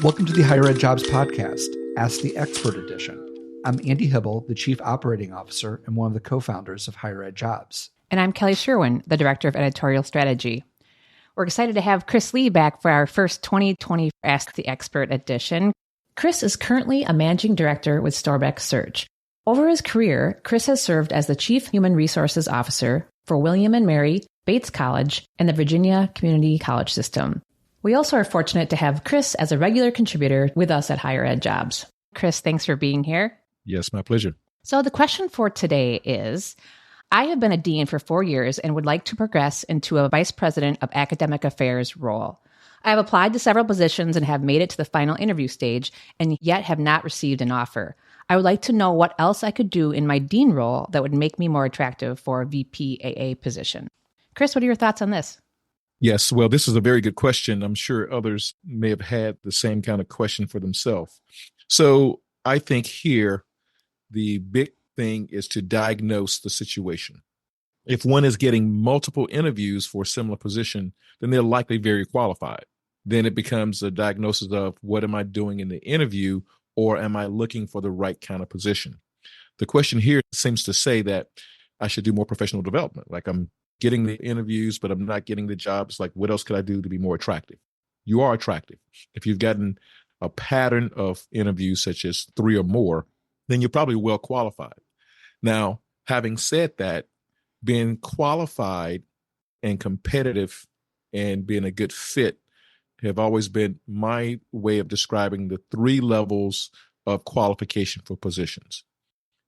Welcome to the HigherEdJobs Podcast, Ask the Expert Edition. I'm Andy Hibble, the Chief Operating Officer and one of the co-founders of HigherEdJobs. And I'm Kelly Sherwin, the Director of Editorial Strategy. We're excited to have Chris Lee back for our first 2020 Ask the Expert Edition. Chris is currently a Managing Director with Storbeck Search. Over his career, Chris has served as the Chief Human Resources Officer for William & Mary, Bates College, and the Virginia Community College System. We also are fortunate to have Chris as a regular contributor with us at HigherEdJobs. Chris, thanks for being here. Yes, my pleasure. So the question for today is, I have been a dean for 4 years and would like to progress into a vice president of academic affairs role. I have applied to several positions and have made it to the final interview stage and yet have not received an offer. I would like to know what else I could do in my dean role that would make me more attractive for a VPAA position. Chris, what are your thoughts on this? Yes, well, this is a very good question. I'm sure others may have had the same kind of question for themselves. So I think here, the big thing is to diagnose the situation. If one is getting multiple interviews for a similar position, then they're likely very qualified. Then it becomes a diagnosis of what am I doing in the interview, or am I looking for the right kind of position? The question here seems to say that I should do more professional development. Like I'm getting the interviews, but I'm not getting the jobs. Like, what else could I do to be more attractive? You are attractive. If you've gotten a pattern of interviews, such as 3 or more, then you're probably well qualified. Now, having said that, being qualified and competitive and being a good fit have always been my way of describing the 3 levels of qualification for positions.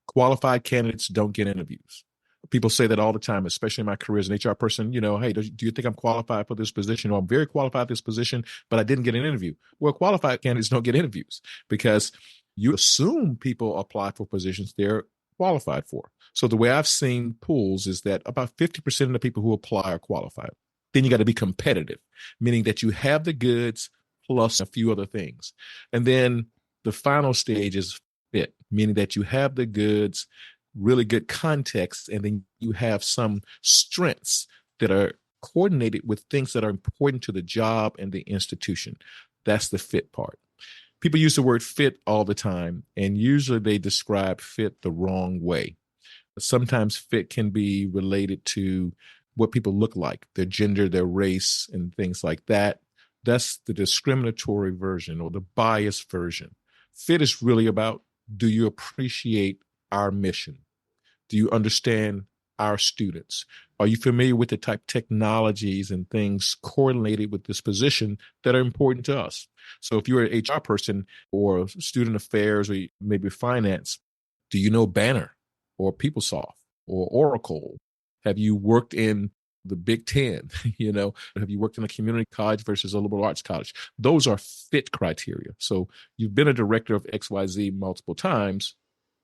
Qualified candidates don't get interviews. People say that all the time, especially in my career as an HR person, hey, do you think I'm qualified for this position? Or I'm very qualified for this position, but I didn't get an interview. Well, qualified candidates don't get interviews because you assume people apply for positions they're qualified for. So the way I've seen polls is that about 50% of the people who apply are qualified. Then you got to be competitive, meaning that you have the goods plus a few other things. And then the final stage is fit, meaning that you have the goods, really good context, and then you have some strengths that are coordinated with things that are important to the job and the institution. That's the fit part. People use the word fit all the time, and usually they describe fit the wrong way. Sometimes fit can be related to what people look like, their gender, their race, and things like that. That's the discriminatory version or the biased version. Fit is really about, do you appreciate our mission? Do you understand our students? Are you familiar with the type of technologies and things correlated with this position that are important to us? So if you're an HR person or student affairs or maybe finance, do you know Banner or PeopleSoft or Oracle? Have you worked in the Big Ten? Have you worked in a community college versus a liberal arts college? Those are fit criteria. So you've been a director of XYZ multiple times.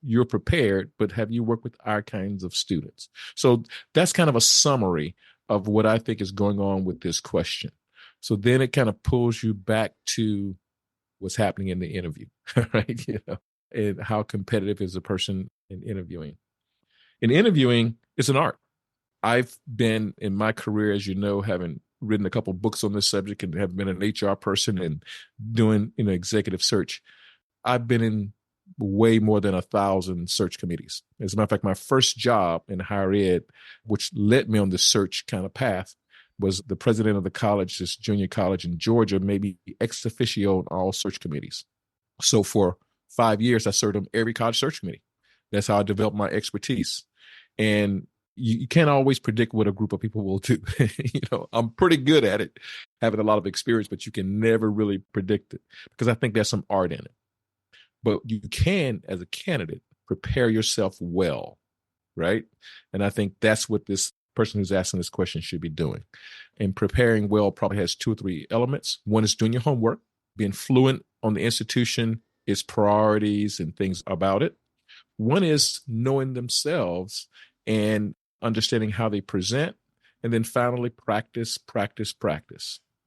You're prepared, but have you worked with our kinds of students? So that's kind of a summary of what I think is going on with this question. So then it kind of pulls you back to what's happening in the interview, right? And how competitive is a person in interviewing. In interviewing, it's an art. I've been in my career, as you know, having written a couple books on this subject and have been an HR person and doing executive search. I've been in way more than 1,000 search committees. As a matter of fact, my first job in higher ed, which led me on the search kind of path, was the president of the college, this junior college in Georgia, maybe ex officio on all search committees. So for 5 years, I served on every college search committee. That's how I developed my expertise. And you can't always predict what a group of people will do. I'm pretty good at it, having a lot of experience, but you can never really predict it because I think there's some art in it. But you can, as a candidate, prepare yourself well, right? And I think that's what this person who's asking this question should be doing. And preparing well probably has 2 or 3 elements. One is doing your homework, being fluent on the institution, its priorities and things about it. One is knowing themselves and understanding how they present. And then finally, practice,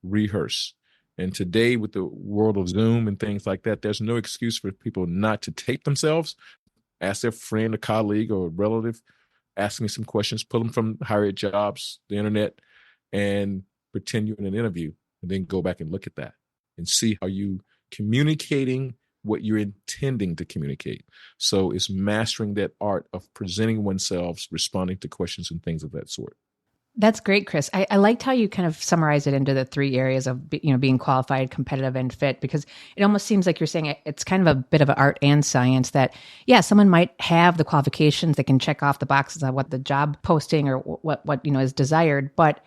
rehearse. And today, with the world of Zoom and things like that, there's no excuse for people not to tape themselves, ask their friend, a colleague, or a relative, ask me some questions, pull them from HigherEdJobs, the internet, and pretend you're in an interview, and then go back and look at that and see how you communicating what you're intending to communicate. So it's mastering that art of presenting oneself, responding to questions and things of that sort. That's great, Chris. I liked how you kind of summarized it into the three areas of, being qualified, competitive, and fit, because it almost seems like you're saying it's kind of a bit of an art and science that, yeah, someone might have the qualifications, they can check off the boxes on what the job posting or what is desired, but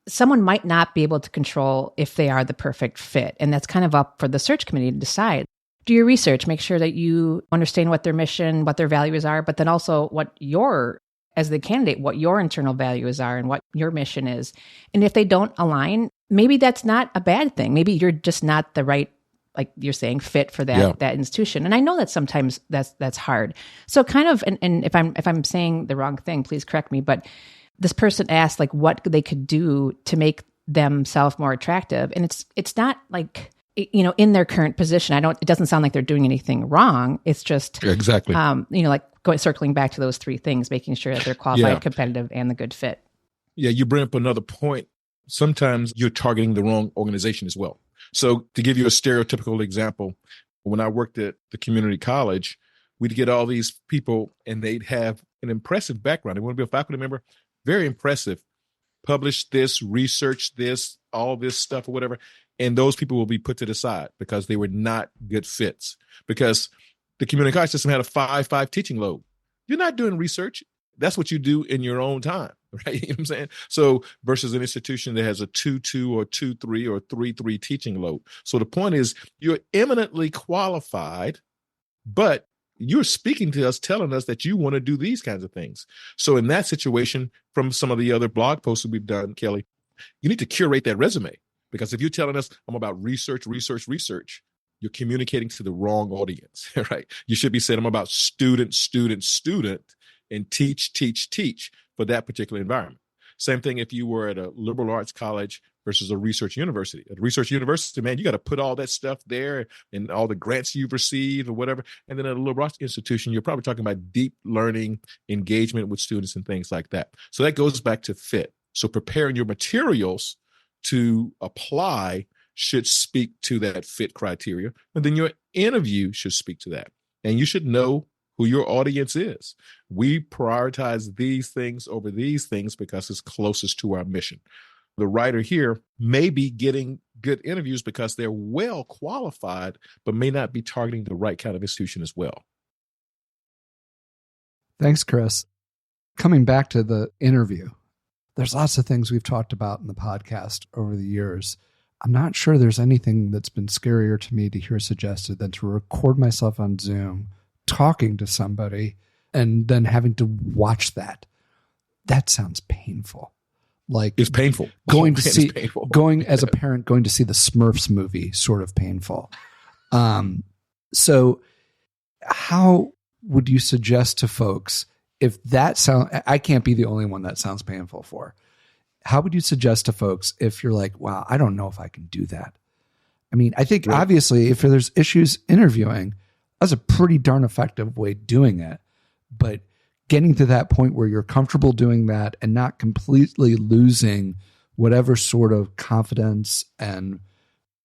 someone might not be able to control if they are the perfect fit. And that's kind of up for the search committee to decide. Do your research, make sure that you understand what their mission, what their values are, but then also as the candidate, what your internal values are and what your mission is. And if they don't align, maybe that's not a bad thing. Maybe you're just not the right, like you're saying, fit for that institution. And I know that sometimes that's hard. So kind of, and if I'm saying the wrong thing, please correct me, but this person asked like what they could do to make themselves more attractive. And it's not like, in their current position, it doesn't sound like they're doing anything wrong. It's just, exactly. Circling back to those three things, making sure that they're qualified, competitive, and the good fit. Yeah, you bring up another point. Sometimes you're targeting the wrong organization as well. So to give you a stereotypical example, when I worked at the community college, we'd get all these people and they'd have an impressive background. They want to be a faculty member, very impressive, published this, researched this, all this stuff or whatever. And those people will be put to the side because they were not good fits. Because the community college system had a 5-5 teaching load. You're not doing research. That's what you do in your own time, right? You know what I'm saying? So versus an institution that has a 2-2 or 2-3 or 3-3 teaching load. So the point is you're eminently qualified, but you're speaking to us, telling us that you want to do these kinds of things. So in that situation, from some of the other blog posts that we've done, Kelly, you need to curate that resume. Because if you're telling us I'm about research, you're communicating to the wrong audience, right? You should be saying I'm about student, and teach for that particular environment. Same thing if you were at a liberal arts college versus a research university. At a research university, man, you got to put all that stuff there and all the grants you've received or whatever. And then at a liberal arts institution, you're probably talking about deep learning, engagement with students and things like that. So that goes back to fit. So preparing your materials to apply should speak to that fit criteria. And then your interview should speak to that. And you should know who your audience is. We prioritize these things over these things because it's closest to our mission. The writer here may be getting good interviews because they're well qualified, but may not be targeting the right kind of institution as well. Thanks, Chris. Coming back to the interview, there's lots of things we've talked about in the podcast over the years. I'm not sure there's anything that's been scarier to me to hear suggested than to record myself on Zoom talking to somebody and then having to watch that. That sounds painful. Like it's painful. Going as a parent, going to see the Smurfs movie, sort of painful. So how would you suggest to folks if that I can't be the only one that sounds painful for. How would you suggest to folks if you're like, wow, I don't know if I can do that? I mean, I think obviously if there's issues interviewing, that's a pretty darn effective way of doing it. But getting to that point where you're comfortable doing that and not completely losing whatever sort of confidence and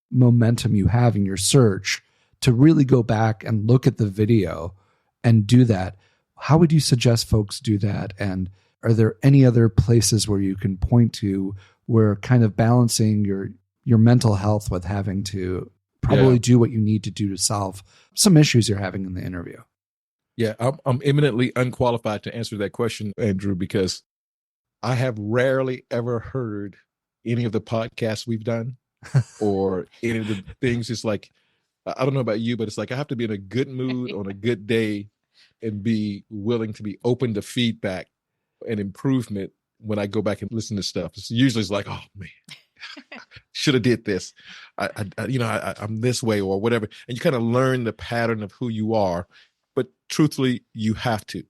momentum you have in your search to really go back and look at the video and do that. How would you suggest folks do that? And are there any other places where you can point to where kind of balancing your mental health with having to probably do what you need to do to solve some issues you're having in the interview? Yeah, I'm eminently unqualified to answer that question, Andrew, because I have rarely ever heard any of the podcasts we've done or any of the things. It's like, I don't know about you, but it's like I have to be in a good mood on a good day and be willing to be open to feedback and improvement when I go back and listen to stuff. It's usually like, oh man, should have did this. I'm this way or whatever. And you kind of learn the pattern of who you are. But truthfully, you have to.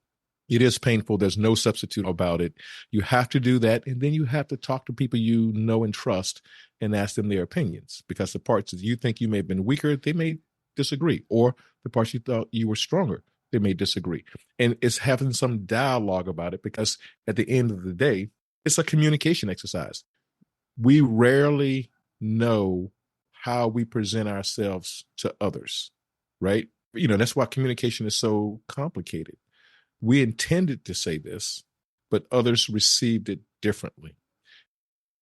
It is painful. There's no substitute about it. You have to do that. And then you have to talk to people you know and trust and ask them their opinions, because the parts that you think you may have been weaker, they may disagree. Or the parts you thought you were stronger, they may disagree. And it's having some dialogue about it, because at the end of the day, it's a communication exercise. We rarely know how we present ourselves to others, right? You know, that's why communication is so complicated. We intended to say this, but others received it differently.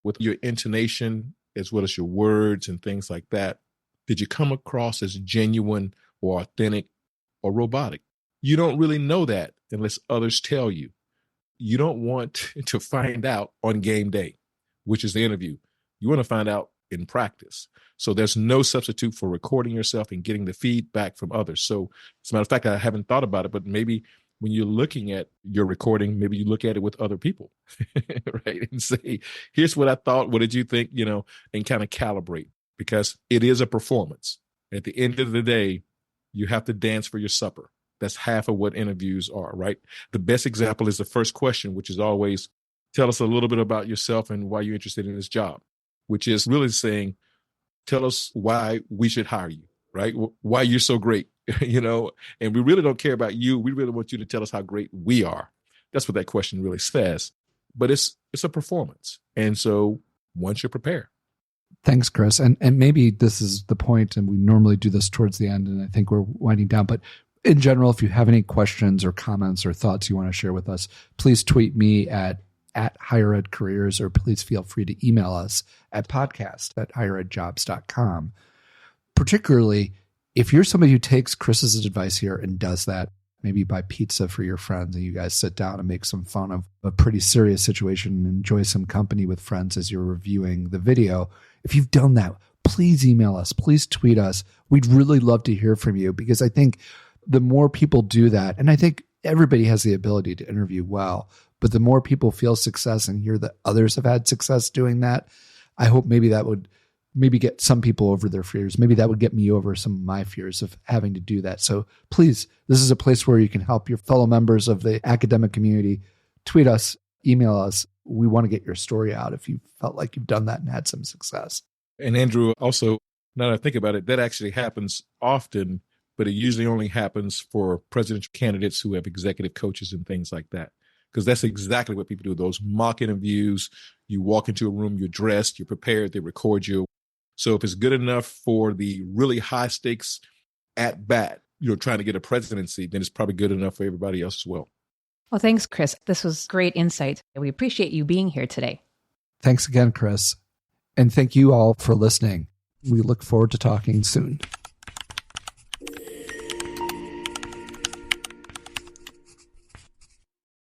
With your intonation, as well as your words and things like that, did you come across as genuine or authentic or robotic? You don't really know that unless others tell you. You don't want to find out on game day, which is the interview. You want to find out in practice. So there's no substitute for recording yourself and getting the feedback from others. So as a matter of fact, I haven't thought about it, but maybe when you're looking at your recording, maybe you look at it with other people, right? And say, here's what I thought. What did you think? You know, and kind of calibrate, because it is a performance. At the end of the day, you have to dance for your supper. That's half of what interviews are, right? The best example is the first question, which is always, tell us a little bit about yourself and why you're interested in this job, which is really saying, tell us why we should hire you, right? Why you're so great, you know, and we really don't care about you. We really want you to tell us how great we are. That's what that question really says. But it's a performance. And so once you're prepared. Thanks, Chris. And maybe this is the point, and we normally do this towards the end, and I think we're winding down. But in general, if you have any questions or comments or thoughts you want to share with us, please tweet me at HigherEdCareers, or please feel free to email us at podcast@HigherEdJobs.com. Particularly, if you're somebody who takes Chris's advice here and does that, maybe buy pizza for your friends and you guys sit down and make some fun of a pretty serious situation and enjoy some company with friends as you're reviewing the video. If you've done that, please email us, please tweet us. We'd really love to hear from you, because I think the more people do that, and I think everybody has the ability to interview well, but the more people feel success and hear that others have had success doing that, I hope maybe that would maybe get some people over their fears. Maybe that would get me over some of my fears of having to do that. So please, this is a place where you can help your fellow members of the academic community. Tweet us, email us. We want to get your story out if you felt like you've done that and had some success. And Andrew, also, now that I think about it, that actually happens often, but it usually only happens for presidential candidates who have executive coaches and things like that. Because that's exactly what people do. Those mock interviews, you walk into a room, you're dressed, you're prepared, they record you. So if it's good enough for the really high stakes at bat, you know, trying to get a presidency, then it's probably good enough for everybody else as well. Well, thanks, Chris. This was great insight. We appreciate you being here today. Thanks again, Chris. And thank you all for listening. We look forward to talking soon.